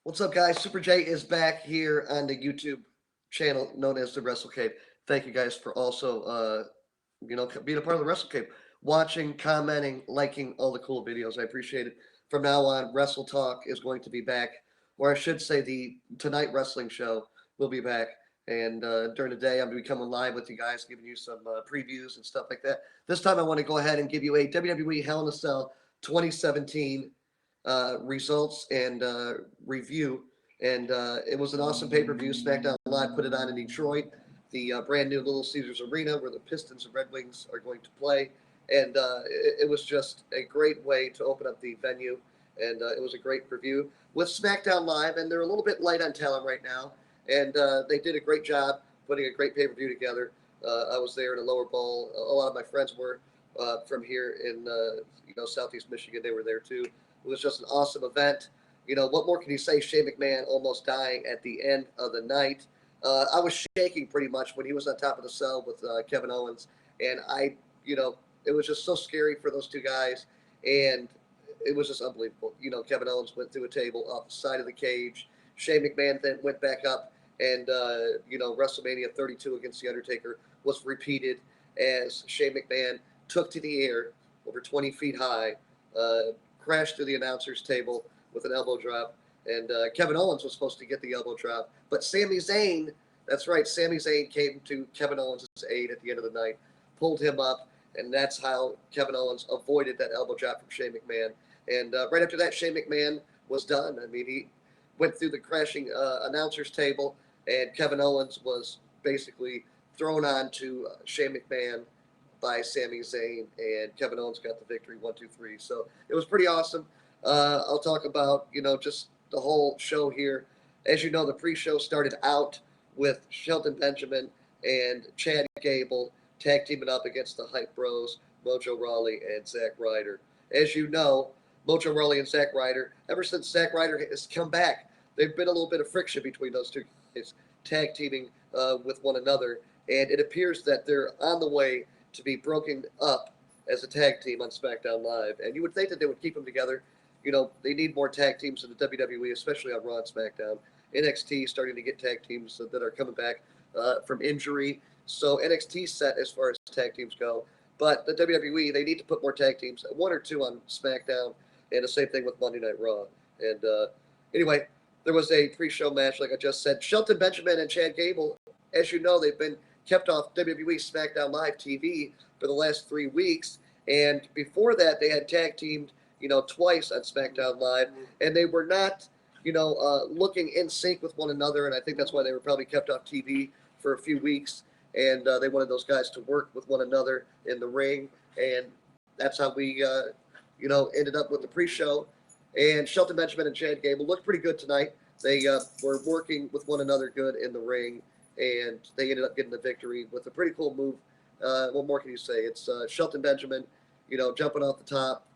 What's up, guys? Super J is back here on the YouTube channel known as the Wrestle Cave. Thank you guys for also, being a part of the Wrestle Cave, watching, commenting, liking all the cool videos. I appreciate it. From now on, Wrestle Talk is going to be back, or I should say, the Tonight Wrestling Show will be back. And during the day, I'm going to be coming live with you guys, giving you some previews and stuff like that. This time, I want to go ahead and give you a WWE Hell in a Cell 2017 results and review. And it was an awesome pay-per-view. SmackDown Live put it on in Detroit, the brand new Little Caesars Arena where the Pistons and Red Wings are going to play. And it was just a great way to open up the venue. And it was a great review with SmackDown Live. And they're a little bit light on talent right now. And they did a great job putting a great pay-per-view together. I was there in a lower bowl. A lot of my friends were from here in Southeast Michigan. They were there too. It was just an awesome event. What more can you say? Shane McMahon almost dying at the end of the night. I was shaking pretty much when he was on top of the cell with Kevin Owens. And it was just so scary for those two guys. And it was just unbelievable. Kevin Owens went through a table off the side of the cage. Shane McMahon then went back up. And, WrestleMania 32 against The Undertaker was repeated as Shane McMahon took to the air over 20 feet high, crashed through the announcer's table with an elbow drop, and Kevin Owens was supposed to get the elbow drop, but Sami Zayn, that's right, Sami Zayn came to Kevin Owens' aid at the end of the night, pulled him up, and that's how Kevin Owens avoided that elbow drop from Shane McMahon. And right after that, Shane McMahon was done. I mean, he went through the crashing announcer's table, and Kevin Owens was basically thrown onto Shane McMahon by Sami Zayn, and Kevin Owens got the victory, 1-2-3. So it was pretty awesome. I'll talk about, just the whole show here. As you know, the pre-show started out with Shelton Benjamin and Chad Gable tag teaming up against the Hype Bros, Mojo Rawley and Zack Ryder. As you know, Mojo Rawley and Zack Ryder, ever since Zack Ryder has come back, there's been a little bit of friction between those two guys tag teaming with one another, and it appears that they're on the way to be broken up as a tag team on SmackDown Live. And you would think that they would keep them together. They need more tag teams in the WWE, especially on Raw and SmackDown. NXT starting to get tag teams that are coming back from injury. So NXT set as far as tag teams go. But the WWE, they need to put more tag teams, one or two on SmackDown, and the same thing with Monday Night Raw. And anyway, there was a pre-show match, like I just said. Shelton Benjamin and Chad Gable, as you know, they've been kept off WWE SmackDown Live TV for the last 3 weeks. And before that, they had tag teamed, twice on SmackDown Live. And they were not, looking in sync with one another. And I think that's why they were probably kept off TV for a few weeks. And they wanted those guys to work with one another in the ring. And that's how we, ended up with the pre-show. And Shelton Benjamin and Chad Gable looked pretty good tonight. They were working with one another good in the ring. And they ended up getting the victory with a pretty cool move. What more can you say? It's Shelton Benjamin, jumping off the top.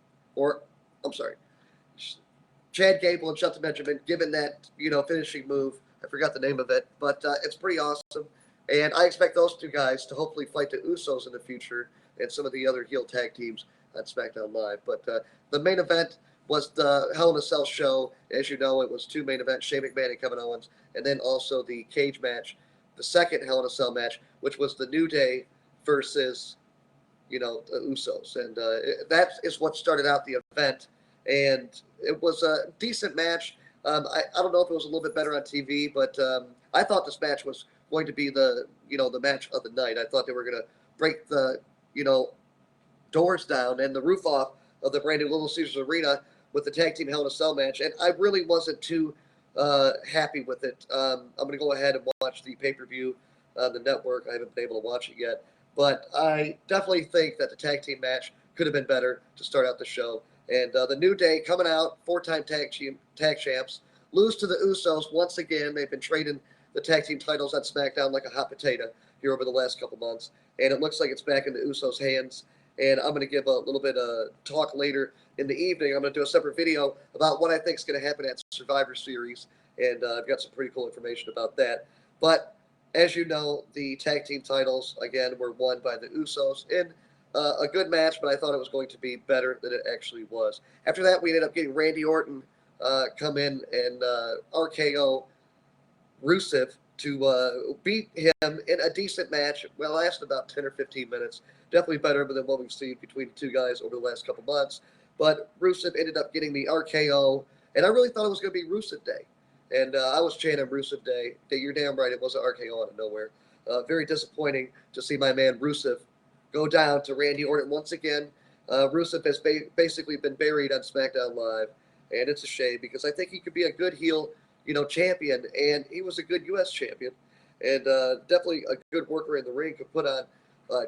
Chad Gable and Shelton Benjamin giving that, finishing move. I forgot the name of it. But it's pretty awesome. And I expect those two guys to hopefully fight the Usos in the future and some of the other heel tag teams on SmackDown Live. But the main event was the Hell in a Cell show. As you know, it was two main events, Shane McMahon and Kevin Owens, and then also the cage match, the second Hell in a Cell match, which was the New Day versus, the Usos. And that is what started out the event. And it was a decent match. I don't know if it was a little bit better on TV, but I thought this match was going to be the match of the night. I thought they were going to break the, doors down and the roof off of the brand new Little Caesars Arena with the tag team Hell in a Cell match. And I really wasn't too happy with it. I'm going to go ahead and watch the pay-per-view on the network. I haven't been able to watch it yet. But I definitely think that the tag team match could have been better to start out the show. And the New Day coming out, four-time tag champs, lose to the Usos once again. They've been trading the tag team titles on SmackDown like a hot potato here over the last couple months. And it looks like it's back in the Usos' hands. And I'm going to give a little bit of talk later in the evening. I'm going to do a separate video about what I think is going to happen at Survivor Series. And I've got some pretty cool information about that. But as you know, the tag team titles, again, were won by the Usos in a good match, but I thought it was going to be better than it actually was. After that, we ended up getting Randy Orton come in and RKO Rusev to beat him in a decent match. Well, it lasted about 10 or 15 minutes. Definitely better than what we've seen between the two guys over the last couple months. But Rusev ended up getting the RKO, and I really thought it was going to be Rusev Day. And I was chanting Rusev Day. You're damn right, it wasn't RKO out of nowhere. Very disappointing to see my man Rusev go down to Randy Orton once again. Rusev has basically been buried on SmackDown Live, and it's a shame because I think he could be a good heel, champion, and he was a good U.S. champion, and definitely a good worker in the ring. Could put on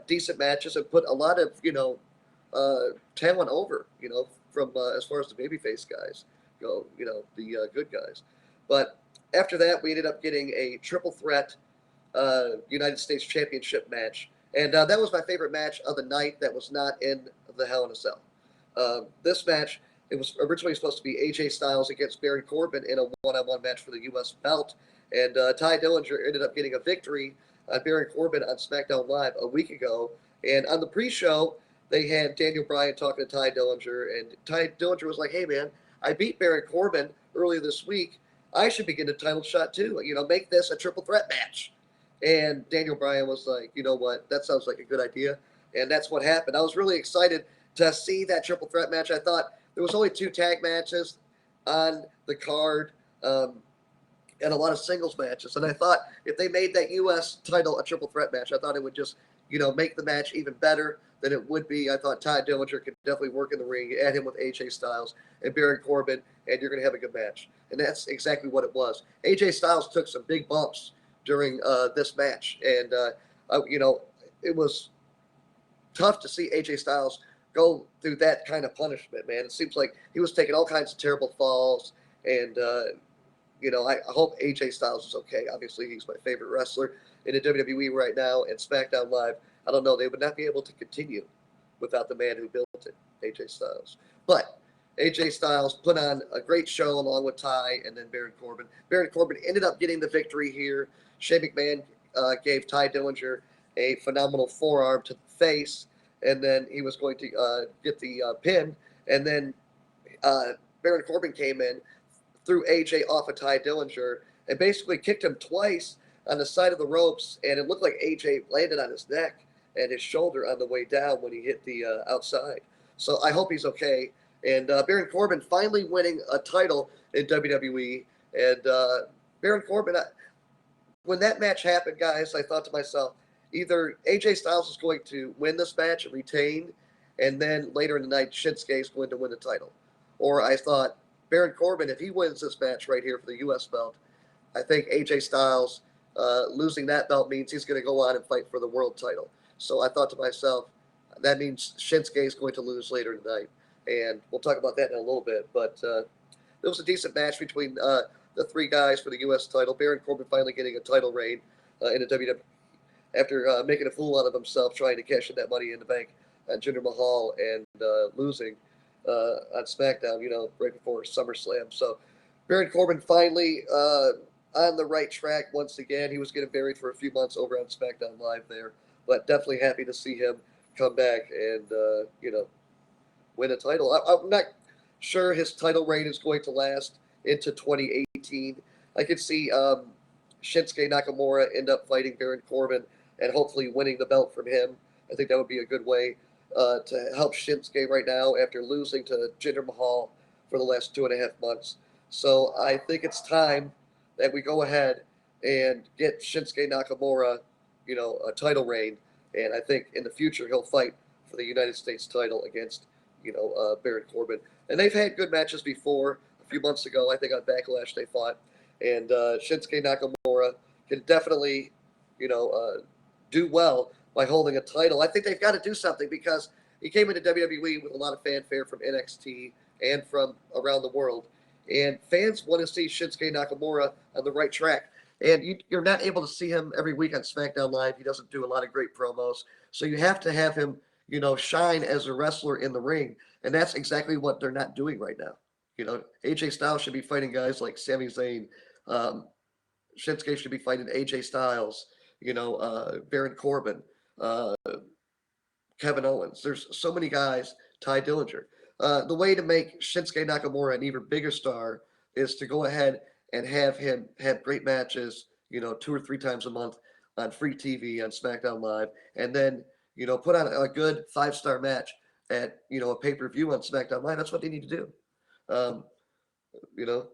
decent matches and put a lot of talent over, from as far as the babyface guys go, the good guys. But after that, we ended up getting a triple threat United States Championship match. And that was my favorite match of the night that was not in the Hell in a Cell. This match, it was originally supposed to be AJ Styles against Baron Corbin in a one-on-one match for the U.S. belt. And Ty Dillinger ended up getting a victory on Baron Corbin on SmackDown Live a week ago. And on the pre-show, they had Daniel Bryan talking to Ty Dillinger. And Ty Dillinger was like, hey, man, I beat Baron Corbin earlier this week. I should be getting a title shot too. Make this a triple threat match. And Daniel Bryan was like, you know what? That sounds like a good idea. And that's what happened. I was really excited to see that triple threat match. I thought there was only 2 tag matches on the card and a lot of singles matches. And I thought if they made that U.S. title a triple threat match, I thought it would just, make the match even better than it would be. I thought Ty Dillinger could definitely work in the ring, add him with AJ Styles and Baron Corbin, and you're going to have a good match. And that's exactly what it was. AJ Styles took some big bumps during this match, and it was tough to see AJ Styles go through that kind of punishment, man. It seems like he was taking all kinds of terrible falls, and I hope AJ Styles is okay. Obviously, he's my favorite wrestler in the WWE right now, and SmackDown Live, I don't know, they would not be able to continue without the man who built it, AJ Styles. But AJ Styles put on a great show along with Ty and then Baron Corbin. Baron Corbin ended up getting the victory here. Shane McMahon gave Ty Dillinger a phenomenal forearm to the face, and then he was going to get the pin. And then Baron Corbin came in, threw AJ off of Ty Dillinger, and basically kicked him twice on the side of the ropes. And it looked like AJ landed on his neck and his shoulder on the way down when he hit the outside. So I hope he's okay. And Baron Corbin finally winning a title in WWE. And Baron Corbin, when that match happened, guys, I thought to myself, either AJ Styles is going to win this match and retain, and then later in the night, Shinsuke is going to win the title. Or I thought, Baron Corbin, if he wins this match right here for the U.S. belt, I think AJ Styles losing that belt means he's going to go on and fight for the world title. So I thought to myself, that means Shinsuke is going to lose later tonight. And we'll talk about that in a little bit. But it was a decent match between the 3 guys for the U.S. title. Baron Corbin finally getting a title reign in the WWE after making a fool out of himself trying to cash in that Money in the Bank on Jinder Mahal and losing on SmackDown, right before SummerSlam. So Baron Corbin finally on the right track once again. He was getting buried for a few months over on SmackDown Live there, but definitely happy to see him come back and, win a title. I'm not sure his title reign is going to last into 2018. I could see Shinsuke Nakamura end up fighting Baron Corbin and hopefully winning the belt from him. I think that would be a good way to help Shinsuke right now after losing to Jinder Mahal for the last 2.5 months. So I think it's time that we go ahead and get Shinsuke Nakamura, a title reign. And I think in the future he'll fight for the United States title against, Baron Corbin. And they've had good matches before. A few months ago, I think on Backlash they fought. And Shinsuke Nakamura can definitely, do well by holding a title. I think they've got to do something because he came into WWE with a lot of fanfare from NXT and from around the world. And fans want to see Shinsuke Nakamura on the right track. And you're not able to see him every week on SmackDown Live. He doesn't do a lot of great promos. So you have to have him, shine as a wrestler in the ring. And that's exactly what they're not doing right now. AJ Styles should be fighting guys like Sami Zayn. Shinsuke should be fighting AJ Styles, Baron Corbin, Kevin Owens. There's so many guys, Ty Dillinger. The way to make Shinsuke Nakamura an even bigger star is to go ahead and have him have great matches, 2 or 3 times a month on free TV on SmackDown Live, and then put on a good 5-star match at a pay-per-view on SmackDown Live. That's what they need to do. Um, you know,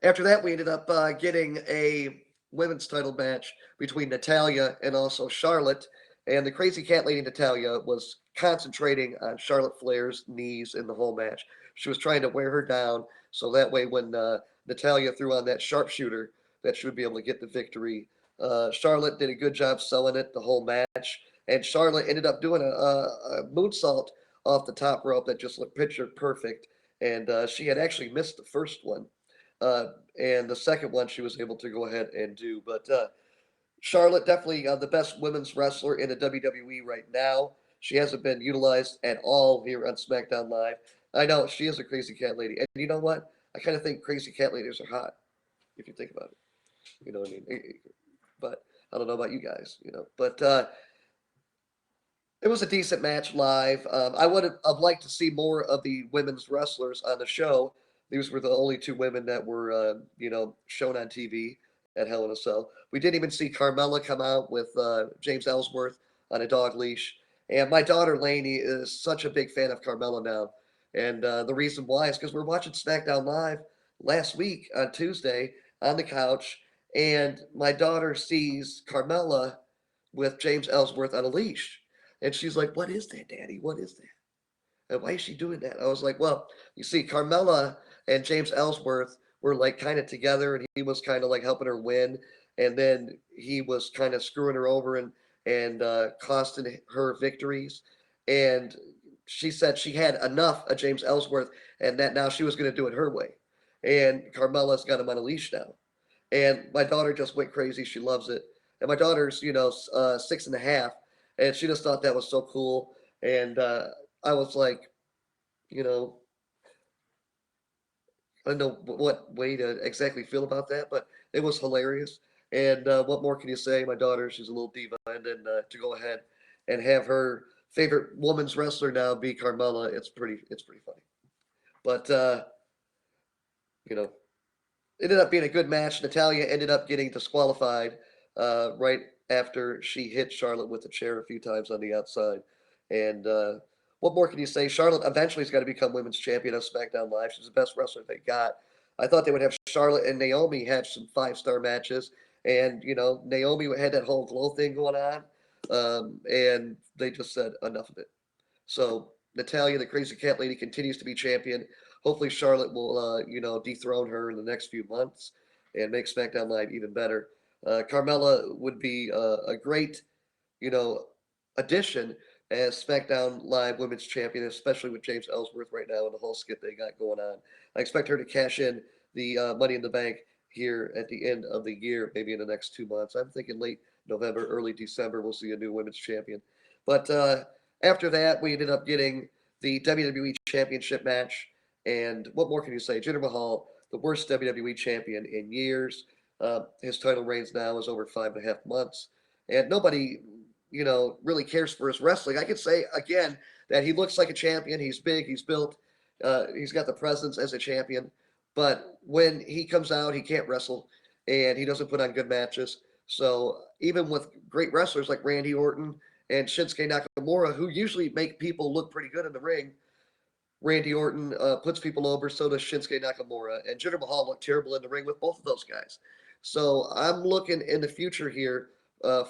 After that, we ended up getting a women's title match between Natalia and also Charlotte. And the crazy cat lady Natalia was concentrating on Charlotte Flair's knees in the whole match. She was trying to wear her down so that way when Natalia threw on that sharpshooter, that she would be able to get the victory. Charlotte did a good job selling it the whole match. And Charlotte ended up doing a moonsault off the top rope that just looked picture perfect. And she had actually missed the first one. And the second one she was able to go ahead and do. But Charlotte definitely the best women's wrestler in the WWE right now. She hasn't been utilized at all here on SmackDown Live. I know she is a crazy cat lady, and you know what? I kind of think crazy cat ladies are hot, if you think about it. You know what I mean? But I don't know about you guys, But it was a decent match live. I would have liked to see more of the women's wrestlers on the show. These were the only 2 women that were, shown on TV at Hell in a Cell. We didn't even see Carmella come out with James Ellsworth on a dog leash. And my daughter Lainey is such a big fan of Carmella now. And the reason why is because we're watching SmackDown Live last week on Tuesday on the couch, and my daughter sees Carmella with James Ellsworth on a leash. And she's like, "What is that, Daddy? What is that? And why is she doing that?" I was like, "Well, you see, Carmella and James Ellsworth were like kind of together, and he was kind of like helping her win, and then he was kind of screwing her over and costing her victories. And she said she had enough of James Ellsworth, and that now she was going to do it her way. And Carmella's got him on a leash now. And my daughter just went crazy. She loves it. And my daughter's, 6.5, and she just thought that was so cool. And I was like, you know, I don't know what way to exactly feel about that, but it was hilarious. And what more can you say? My daughter, she's a little diva, and then to go ahead and have her favorite woman's wrestler now be Carmella, it's pretty funny. But you know, it ended up being a good match. Natalia ended up getting disqualified right after she hit Charlotte with the chair a few times on the outside. And what more can you say? Charlotte eventually has got to become women's champion of SmackDown Live. She's the best wrestler they got. I thought they would have Charlotte and Naomi have some 5-star matches. And, Naomi had that whole glow thing going on. And they just said enough of it. So Natalia, the crazy cat lady, continues to be champion. Hopefully, Charlotte will, dethrone her in the next few months and make SmackDown Live even better. Carmella would be a great, you know, addition as SmackDown Live Women's Champion, especially with James Ellsworth right now and the whole skit they got going on. I expect her to cash in the Money in the Bank here at the end of the year, maybe in the next 2 months. I'm thinking late November, early December, we'll see a new Women's Champion. But after that, we ended up getting the WWE Championship match. And what more can you say? Jinder Mahal, the worst WWE champion in years. His title reigns now is over 5.5 months. And nobody, really cares for his wrestling. I could say, again, that he looks like a champion. He's big, he's built, he's got the presence as a champion. But when he comes out, he can't wrestle, and he doesn't put on good matches. So even with great wrestlers like Randy Orton and Shinsuke Nakamura, who usually make people look pretty good in the ring, Randy Orton puts people over. So does Shinsuke Nakamura, and Jinder Mahal looked terrible in the ring with both of those guys. So I'm looking in the future here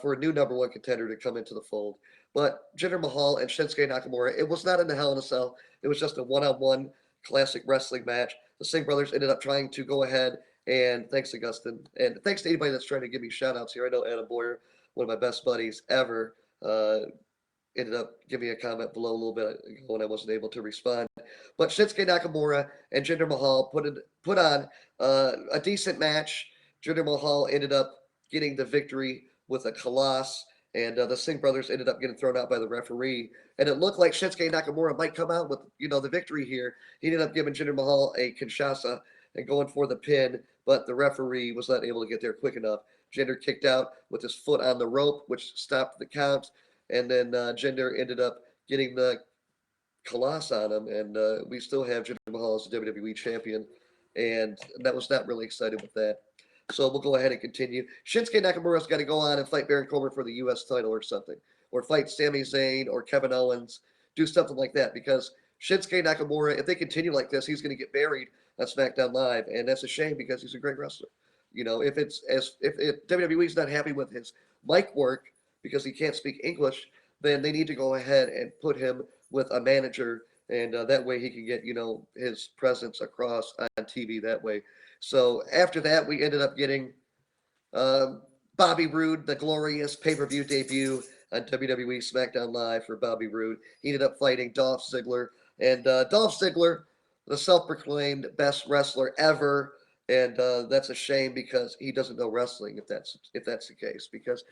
for a new number 1 contender to come into the fold. But Jinder Mahal and Shinsuke Nakamura, it was not in the Hell in a Cell. It was just a one-on-one classic wrestling match. The Singh brothers ended up trying to go ahead, and thanks, Augustin, and thanks to anybody that's trying to give me shout-outs here. I know Adam Boyer, one of my best buddies ever, ended up giving me a comment below a little bit ago when I wasn't able to respond. But Shinsuke Nakamura and Jinder Mahal put on a decent match. Jinder Mahal ended up getting the victory with a Khallas, and the Singh brothers ended up getting thrown out by the referee. And it looked like Shinsuke Nakamura might come out with, the victory here. He ended up giving Jinder Mahal a Kinshasa and going for the pin, but the referee was not able to get there quick enough. Jinder kicked out with his foot on the rope, which stopped the count. And then Jinder ended up getting the Colossus on him, and we still have Jinder Mahal as the WWE champion, and that was not really excited with that. So we'll go ahead and continue. Shinsuke Nakamura's got to go on and fight Baron Corbin for the U.S. title or something, or fight Sami Zayn or Kevin Owens, do something like that, because Shinsuke Nakamura, if they continue like this, he's going to get buried on SmackDown Live, and that's a shame because he's a great wrestler. You know, if WWE's not happy with his mic work because he can't speak English, then they need to go ahead and put him with a manager, and that way he can get his presence across on TV that way. So after that, we ended up getting Bobby Roode, the glorious pay-per-view debut on WWE SmackDown Live for Bobby Roode. He ended up fighting Dolph Ziggler, and Dolph Ziggler, the self-proclaimed best wrestler ever, and that's a shame because he doesn't know wrestling. If that's the case, because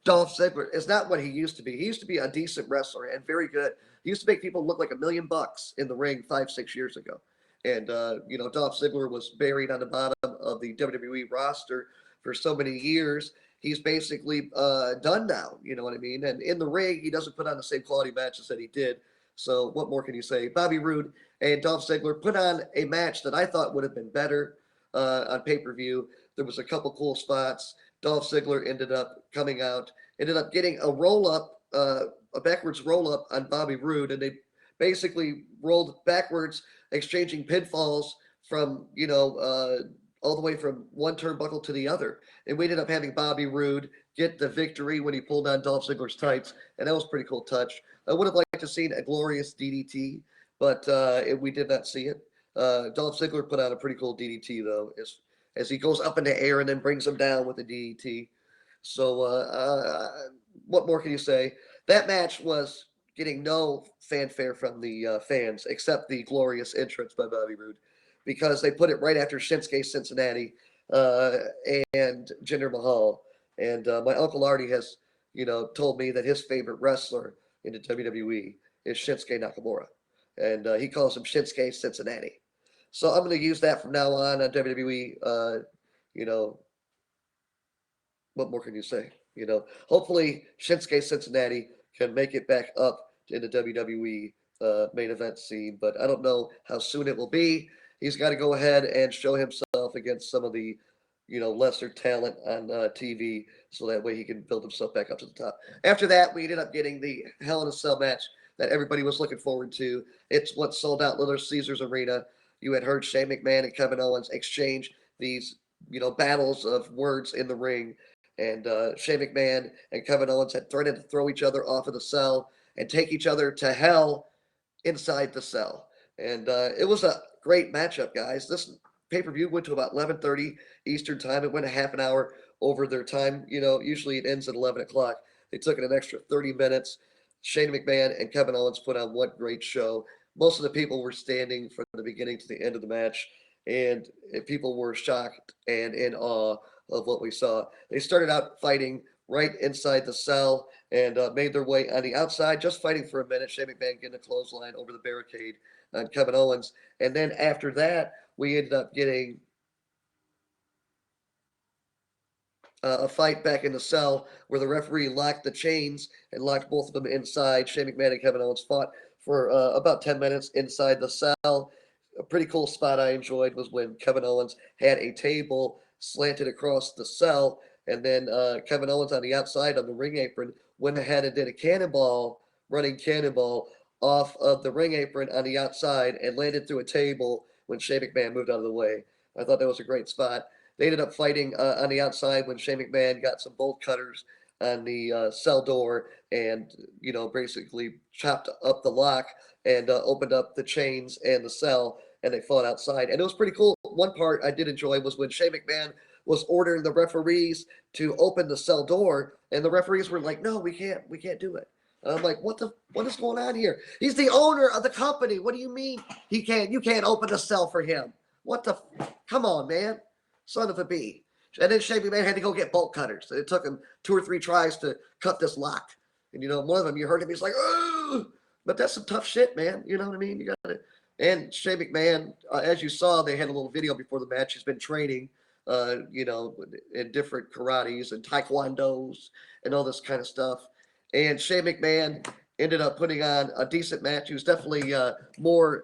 Dolph Ziggler is not what he used to be. He used to be a decent wrestler and very good. He used to make people look like $1,000,000 in the ring 5, 6 years ago. And Dolph Ziggler was buried on the bottom of the WWE roster for so many years. He's basically done now. You know what I mean? And in the ring, he doesn't put on the same quality matches that he did. So what more can you say? Bobby Roode and Dolph Ziggler put on a match that I thought would have been better on pay-per-view. There was a couple cool spots. Dolph Ziggler ended up coming out, ended up getting a roll-up, a backwards roll-up on Bobby Roode, and they basically rolled backwards, exchanging pinfalls from, all the way from one turnbuckle to the other. And we ended up having Bobby Roode get the victory when he pulled on Dolph Ziggler's tights, and that was a pretty cool touch. I would have liked to have seen a glorious DDT, but we did not see it. Dolph Ziggler put on a pretty cool DDT, though, as he goes up in the air and then brings him down with a DDT. So what more can you say? That match was getting no fanfare from the fans, except the glorious entrance by Bobby Roode, because they put it right after Shinsuke Cincinnati and Jinder Mahal. And my Uncle Artie has, told me that his favorite wrestler in the WWE is Shinsuke Nakamura. And he calls him Shinsuke Cincinnati. So I'm going to use that from now on WWE. What more can you say? Hopefully Shinsuke Cincinnati can make it back up in the WWE main event scene, but I don't know how soon it will be. He's got to go ahead and show himself against some of the, lesser talent on TV, so that way he can build himself back up to the top. After that, we ended up getting the Hell in a Cell match that everybody was looking forward to. It's what sold out Little Caesars Arena. You had heard Shane McMahon and Kevin Owens exchange these, battles of words in the ring. And Shane McMahon and Kevin Owens had threatened to throw each other off of the cell and take each other to hell inside the cell. And it was a great matchup, guys. This pay-per-view went to about 11:30 Eastern time. It went a half an hour over their time. Usually it ends at 11 o'clock. They took it an extra 30 minutes. Shane McMahon and Kevin Owens put on one great show. Most of the people were standing from the beginning to the end of the match, and people were shocked and in awe of what we saw. They started out fighting right inside the cell and made their way on the outside, just fighting for a minute. Shane McMahon getting a clothesline over the barricade on Kevin Owens. And then after that, we ended up getting a fight back in the cell where the referee locked the chains and locked both of them inside. Shane McMahon and Kevin Owens fought for about 10 minutes inside the cell. A pretty cool spot I enjoyed was when Kevin Owens had a table slanted across the cell, and then Kevin Owens on the outside on the ring apron went ahead and did a running cannonball off of the ring apron on the outside and landed through a table when Shane McMahon moved out of the way. I thought that was a great spot. They ended up fighting on the outside when Shane McMahon got some bolt cutters on the cell door and, basically chopped up the lock and opened up the chains and the cell, and they fought outside. And it was pretty cool. One part I did enjoy was when Shane McMahon was ordering the referees to open the cell door, and the referees were like, "No, we can't do it." And I'm like, what is going on here? He's the owner of the company. What do you mean you can't open the cell for him? Come on, man. Son of a bee. And then Shane McMahon had to go get bolt cutters. It took him 2 or 3 tries to cut this lock. And, one of them, you heard him, he's like, "Oh!" But that's some tough shit, man. You know what I mean? You got to. And Shane McMahon, as you saw, they had a little video before the match. He's been training, in different karates and taekwondos and all this kind of stuff. And Shane McMahon ended up putting on a decent match. He was definitely more,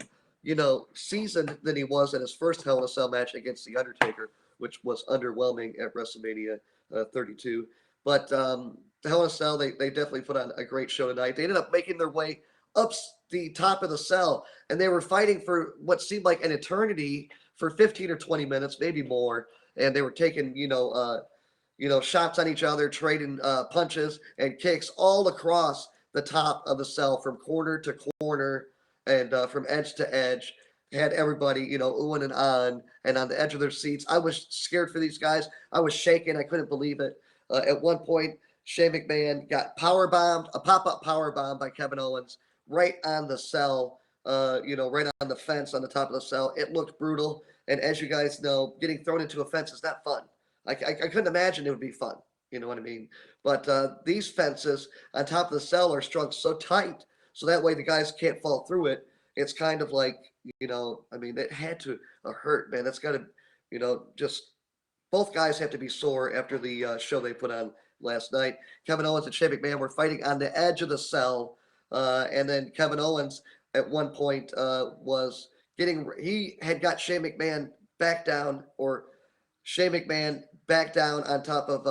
seasoned than he was in his first Hell in a Cell match against The Undertaker, which was underwhelming at WrestleMania 32. But Hell in a Cell, they definitely put on a great show tonight. They ended up making their way up the top of the cell, and they were fighting for what seemed like an eternity for 15 or 20 minutes, maybe more. And they were taking, shots on each other, trading punches and kicks all across the top of the cell from corner to corner and from edge to edge. Had everybody, oohing and on the edge of their seats. I was scared for these guys. I was shaking. I couldn't believe it. At one point, Shane McMahon got power bombed, a pop-up power bomb by Kevin Owens right on the cell, right on the fence on the top of the cell. It looked brutal. And as you guys know, getting thrown into a fence is not fun. I couldn't imagine it would be fun. You know what I mean? But these fences on top of the cell are strung so tight, so that way the guys can't fall through it. It's kind of like, it had to hurt, man. That's got to, just both guys have to be sore after the show they put on last night. Kevin Owens and Shane McMahon were fighting on the edge of the cell, and then Kevin Owens at one point he had got Shane McMahon back down, or Shane McMahon back down on top of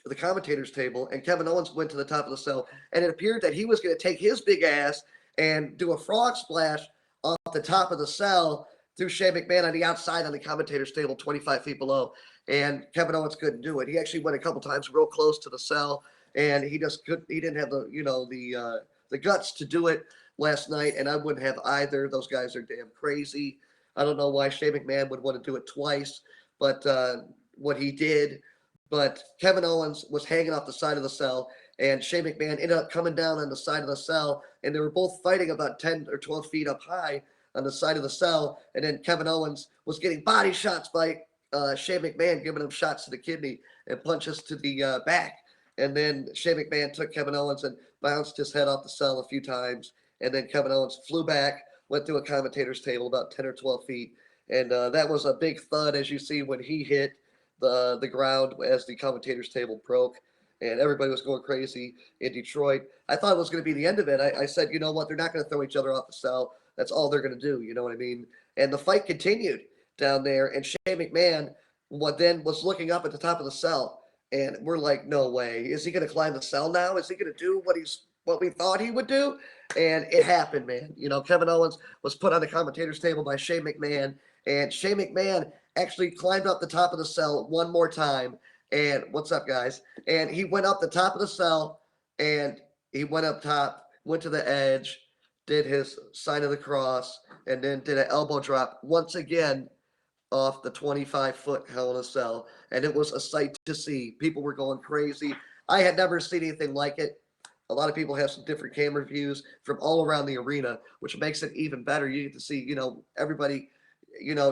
the commentators table, and Kevin Owens went to the top of the cell, and it appeared that he was going to take his big ass and do a frog splash off the top of the cell through Shane McMahon on the outside on the commentators table 25 feet below, and Kevin Owens couldn't do it. He actually went a couple times real close to the cell, and he didn't have the guts to do it last night, and I wouldn't have either. Those guys are damn crazy. I don't know why Shane McMahon would want to do it twice, but what he did. But Kevin Owens was hanging off the side of the cell, and Shane McMahon ended up coming down on the side of the cell, and they were both fighting about 10 or 12 feet up high on the side of the cell. And then Kevin Owens was getting body shots by Shane McMahon, giving him shots to the kidney and punches to the back. And then Shane McMahon took Kevin Owens and bounced his head off the cell a few times. And then Kevin Owens flew back, went through a commentator's table about 10 or 12 feet. And that was a big thud, as you see, when he hit the ground as the commentators table broke, and everybody was going crazy in Detroit. I thought it was going to be the end of it. I said, you know what, they're not going to throw each other off the cell. That's all they're going to do. You know what I mean? And the fight continued down there, and Shane McMahon was looking up at the top of the cell, and we're like, no way. Is he going to climb the cell now? Is he going to do what we thought he would do? And it happened, man. Kevin Owens was put on the commentators table by Shane McMahon, and Shane McMahon actually climbed up the top of the cell one more time. And what's up, guys? And he went up the top of the cell, and he went up top, went to the edge, did his sign of the cross, and then did an elbow drop once again off the 25-foot Hell in a Cell. And it was a sight to see. People were going crazy. I had never seen anything like it. A lot of people have some different camera views from all around the arena, which makes it even better. You get to see, everybody,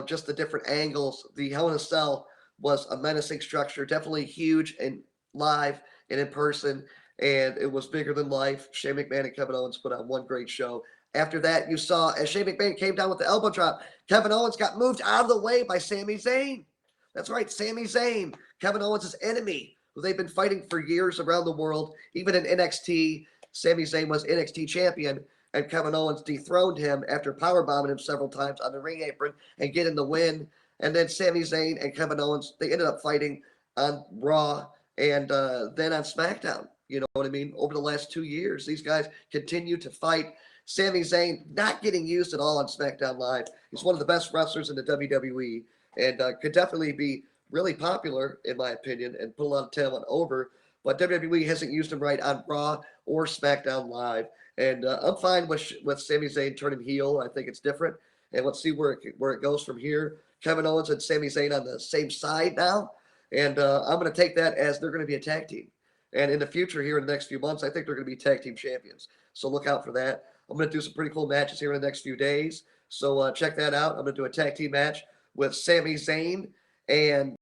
just the different angles. The Hell in a Cell was a menacing structure, definitely huge and live and in person, and it was bigger than life. Shane McMahon and Kevin Owens put on one great show. After that, you saw as Shane McMahon came down with the elbow drop, Kevin Owens got moved out of the way by Sami Zayn. That's right, Sami Zayn, Kevin Owens' enemy, who they've been fighting for years around the world. Even in NXT, Sami Zayn was NXT champion, and Kevin Owens dethroned him after powerbombing him several times on the ring apron and getting the win. And then Sami Zayn and Kevin Owens, they ended up fighting on Raw and then on SmackDown. You know what I mean? Over the last 2 years, these guys continue to fight. Sami Zayn not getting used at all on SmackDown Live. He's one of the best wrestlers in the WWE, and could definitely be really popular, in my opinion, and put a lot of talent over. But WWE hasn't used him right on Raw or SmackDown Live. And I'm fine with Sami Zayn turning heel. I think it's different. And let's see where it goes from here. Kevin Owens and Sami Zayn on the same side now. And I'm going to take that as they're going to be a tag team. And in the future here in the next few months, I think they're going to be tag team champions. So look out for that. I'm going to do some pretty cool matches here in the next few days. So check that out. I'm going to do a tag team match with Sami Zayn and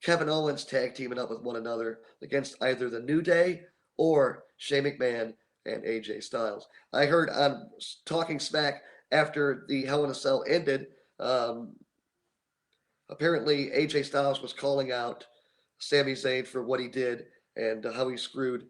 Kevin Owens tag teaming up with one another against either the New Day or Shane McMahon and AJ Styles. I heard on Talking Smack after the Hell in a Cell ended, apparently AJ Styles was calling out Sami Zayn for what he did and how he screwed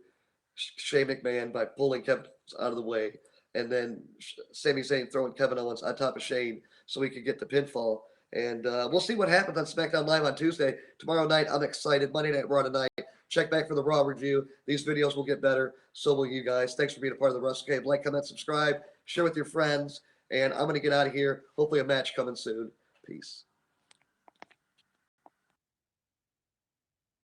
Shane McMahon by pulling Kevin Owens out of the way, and then Sami Zayn throwing Kevin Owens on top of Shane so we could get the pinfall. And we'll see what happens on SmackDown Live on Tuesday. Tomorrow night, I'm excited. Monday Night Raw tonight. Check back for the Raw review. These videos will get better. So will you guys. Thanks for being a part of the Wrestle Cave. Like, comment, subscribe, share with your friends. And I'm going to get out of here. Hopefully a match coming soon. Peace.